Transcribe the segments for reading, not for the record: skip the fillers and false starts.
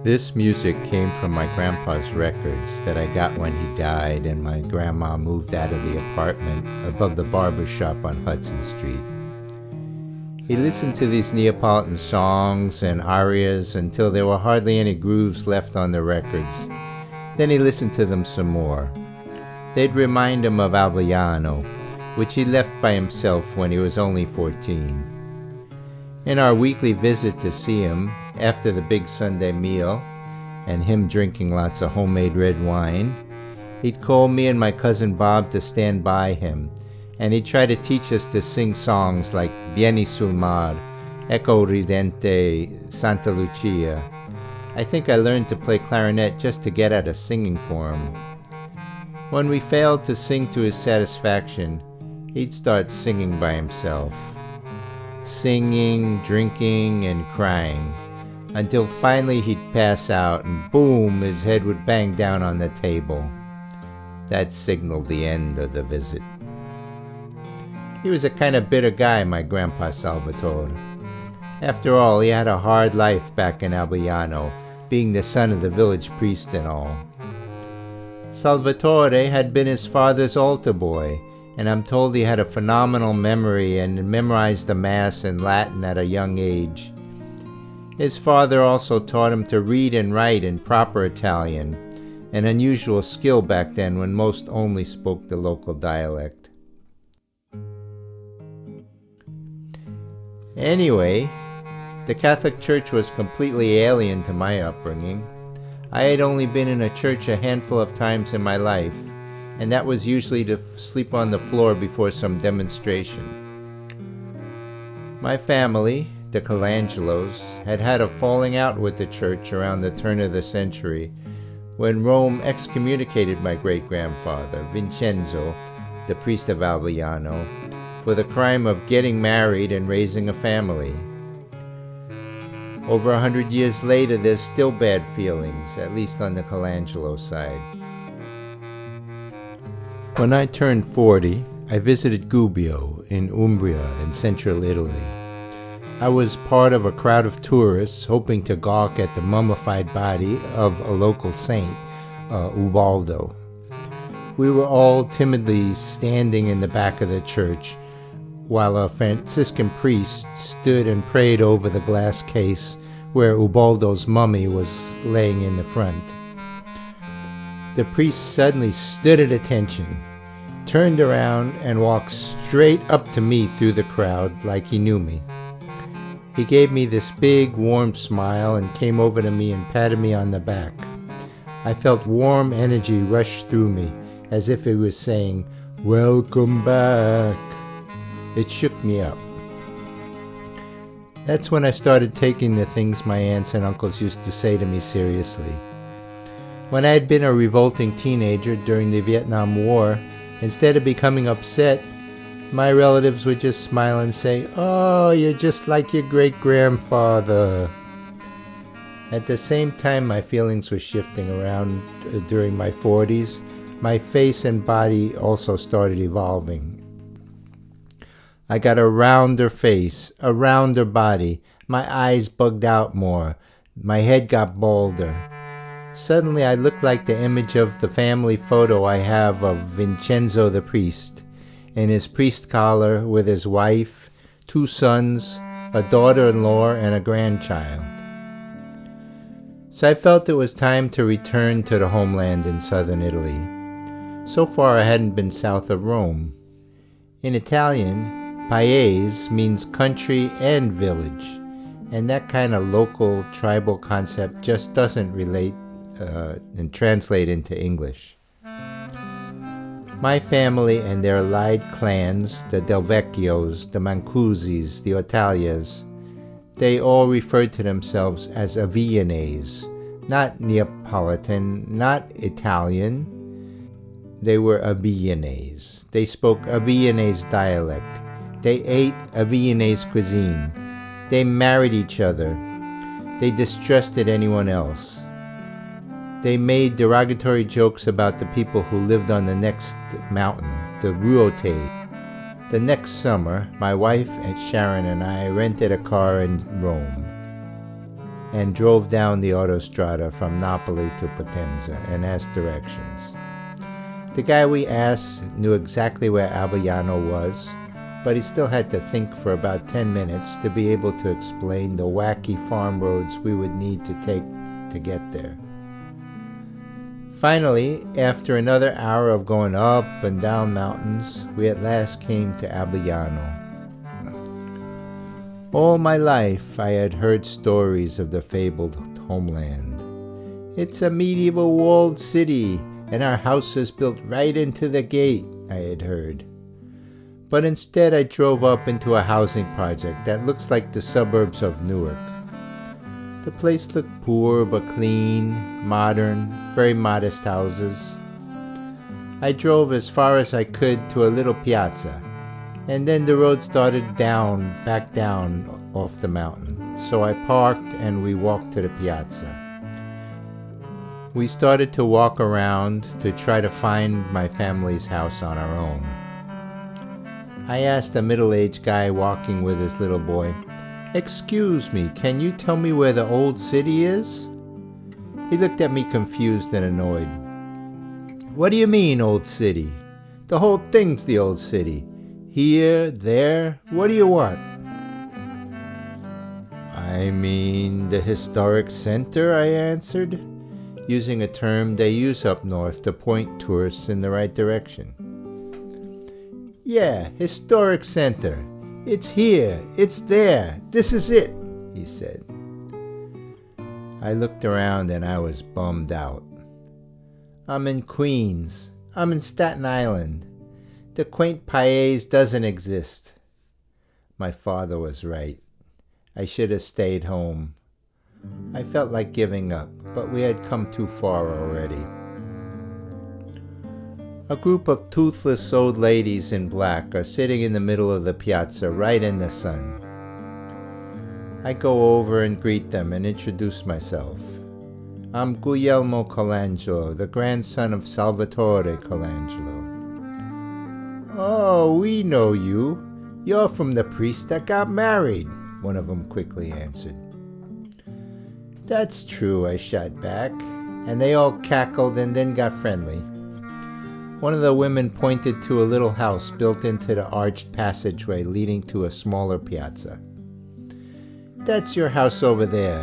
This music came from my grandpa's records that I got when he died and my grandma moved out of the apartment above the barber shop on Hudson Street. He listened to these Neapolitan songs and arias until there were hardly any grooves left on the records. Then he listened to them some more. They'd remind him of Avigliano, which he left by himself when he was only 14. In our weekly visit to see him, after the big Sunday meal, and him drinking lots of homemade red wine, he'd call me and my cousin Bob to stand by him, and he'd try to teach us to sing songs like Vieni sul mar, Eco ridente, Santa Lucia. I think I learned to play clarinet just to get at a singing for him. When we failed to sing to his satisfaction, he'd start singing by himself. Singing, drinking, and crying, until finally he'd pass out and boom, his head would bang down on the table. That signaled the end of the visit. He was a kind of bitter guy, my grandpa Salvatore. After all, he had a hard life back in Avigliano, being the son of the village priest and all. Salvatore had been his father's altar boy, and I'm told he had a phenomenal memory and memorized the Mass in Latin at a young age. His father also taught him to read and write in proper Italian, an unusual skill back then when most only spoke the local dialect. Anyway, the Catholic Church was completely alien to my upbringing. I had only been in a church a handful of times in my life, and that was usually to sleep on the floor before some demonstration. My family, the Colangelos, had had a falling out with the church around the turn of the century, when Rome excommunicated my great-grandfather, Vincenzo, the priest of Avigliano, for the crime of getting married and raising a family. Over 100 years later, there's still bad feelings, at least on the Colangelo side. When I turned 40, I visited Gubbio in Umbria in central Italy. I was part of a crowd of tourists hoping to gawk at the mummified body of a local saint, Ubaldo. We were all timidly standing in the back of the church while a Franciscan priest stood and prayed over the glass case where Ubaldo's mummy was laying in the front. The priest suddenly stood at attention, turned around, and walked straight up to me through the crowd like he knew me. He gave me this big, warm smile and came over to me and patted me on the back. I felt warm energy rush through me, as if he was saying, "Welcome back." It shook me up. That's when I started taking the things my aunts and uncles used to say to me seriously. When I had been a revolting teenager during the Vietnam War, instead of becoming upset, my relatives would just smile and say, "Oh, you're just like your great-grandfather." At the same time my feelings were shifting around during my 40s, my face and body also started evolving. I got a rounder face, a rounder body, my eyes bugged out more, my head got balder. Suddenly I looked like the image of the family photo I have of Vincenzo the priest, in his priest collar with his wife, 2 sons, a daughter-in-law, and a grandchild. So I felt it was time to return to the homeland in southern Italy. So far I hadn't been south of Rome. In Italian, paese means country and village, and that kind of local tribal concept just doesn't relate and translate into English. My family and their allied clans, the Del Vecchios, the Mancusis, the Ottalias, they all referred to themselves as Aviglianese, not Neapolitan, not Italian. They were Aviglianese. They spoke Aviglianese dialect. They ate Aviglianese cuisine. They married each other. They distrusted anyone else. They made derogatory jokes about the people who lived on the next mountain, the Ruote. The next summer, my wife and Sharon and I rented a car in Rome and drove down the autostrada from Napoli to Potenza and asked directions. The guy we asked knew exactly where Avigliano was, but he still had to think for about 10 minutes to be able to explain the wacky farm roads we would need to take to get there. Finally, after another hour of going up and down mountains, we at last came to Avigliano. All my life I had heard stories of the fabled homeland. It's a medieval walled city, and our house is built right into the gate, I had heard. But instead I drove up into a housing project that looks like the suburbs of Newark. The place looked poor but clean, modern, very modest houses. I drove as far as I could to a little piazza, and then the road started back down off the mountain. So I parked and we walked to the piazza. We started to walk around to try to find my family's house on our own. I asked a middle-aged guy walking with his little boy, "Excuse me, can you tell me where the old city is?" He looked at me confused and annoyed. "What do you mean, old city? The whole thing's the old city. Here, there, what do you want?" "I mean the historic center," I answered, using a term they use up north to point tourists in the right direction. "Yeah, historic center. It's here, it's there, this is it," he said. I looked around and I was bummed out. I'm in Queens. I'm in Staten Island. The quaint Paese doesn't exist. My father was right. I should have stayed home. I felt like giving up, but we had come too far already. A group of toothless old ladies in black are sitting in the middle of the piazza, right in the sun. I go over and greet them and introduce myself. I'm Guglielmo Colangelo, the grandson of Salvatore Colangelo. "Oh, we know you. You're from the priest that got married," one of them quickly answered. "That's true," I shot back, and they all cackled and then got friendly. One of the women pointed to a little house built into the arched passageway leading to a smaller piazza. "That's your house over there.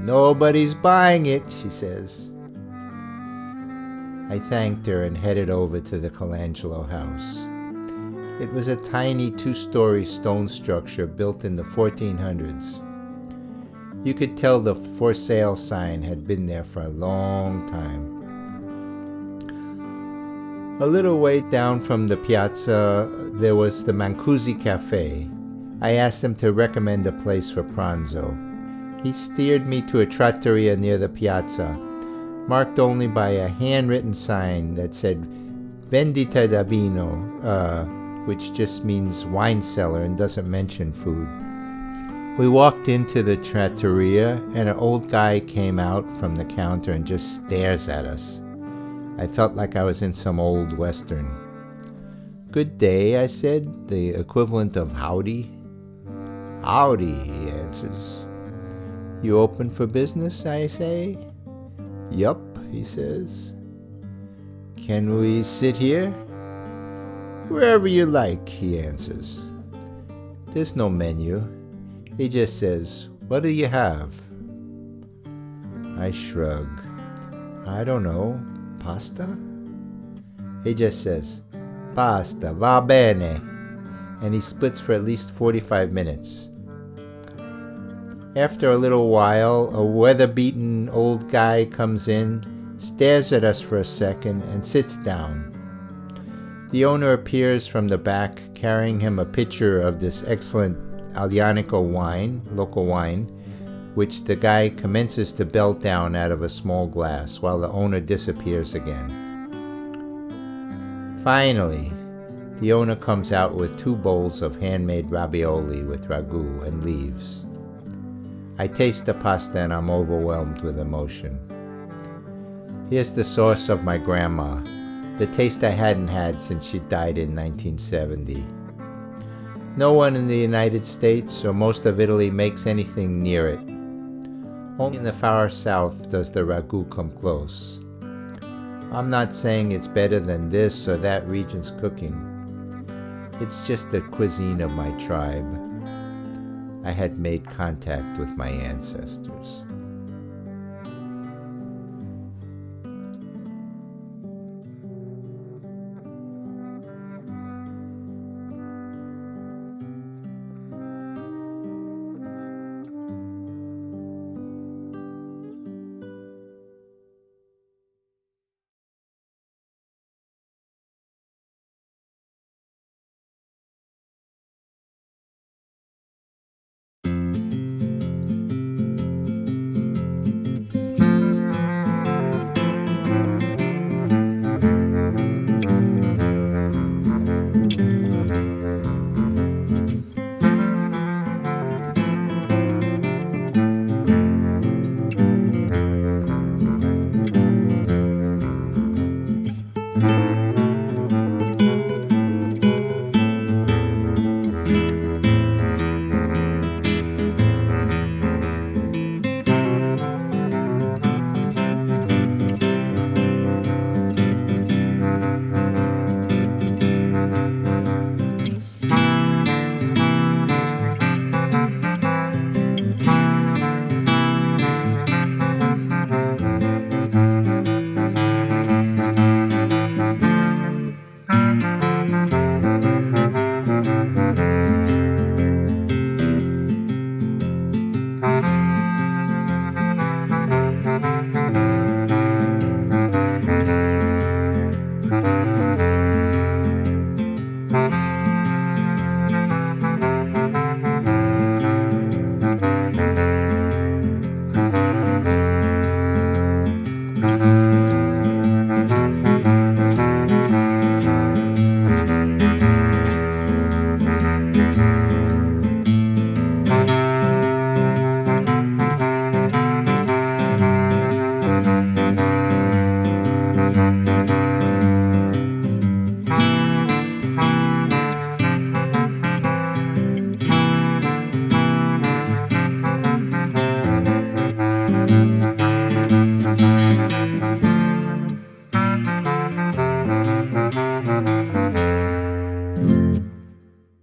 Nobody's buying it," she says. I thanked her and headed over to the Colangelo house. It was a tiny 2-story stone structure built in the 1400s. You could tell the for sale sign had been there for a long time. A little way down from the piazza, there was the Mancusi Cafe. I asked him to recommend a place for pranzo. He steered me to a trattoria near the piazza, marked only by a handwritten sign that said Vendita da Vino, which just means wine cellar and doesn't mention food. We walked into the trattoria, and an old guy came out from the counter and just stares at us. I felt like I was in some old western. "Good day," I said, the equivalent of howdy. "Howdy," he answers. "You open for business?" I say. "Yup," he says. "Can we sit here?" "Wherever you like," he answers. There's no menu. He just says, "What do you have?" I shrug. "I don't know. Pasta?" He just says, "Pasta, va bene," and he splits for at least 45 minutes. After a little while, a weather-beaten old guy comes in, stares at us for a second, and sits down. The owner appears from the back, carrying him a pitcher of this excellent Aglianico wine, local wine, which the guy commences to belt down out of a small glass while the owner disappears again. Finally, the owner comes out with 2 bowls of handmade ravioli with ragu and leaves. I taste the pasta and I'm overwhelmed with emotion. Here's the sauce of my grandma, the taste I hadn't had since she died in 1970. No one in the United States or most of Italy makes anything near it. Only in the far south does the ragu come close. I'm not saying it's better than this or that region's cooking. It's just the cuisine of my tribe. I had made contact with my ancestors.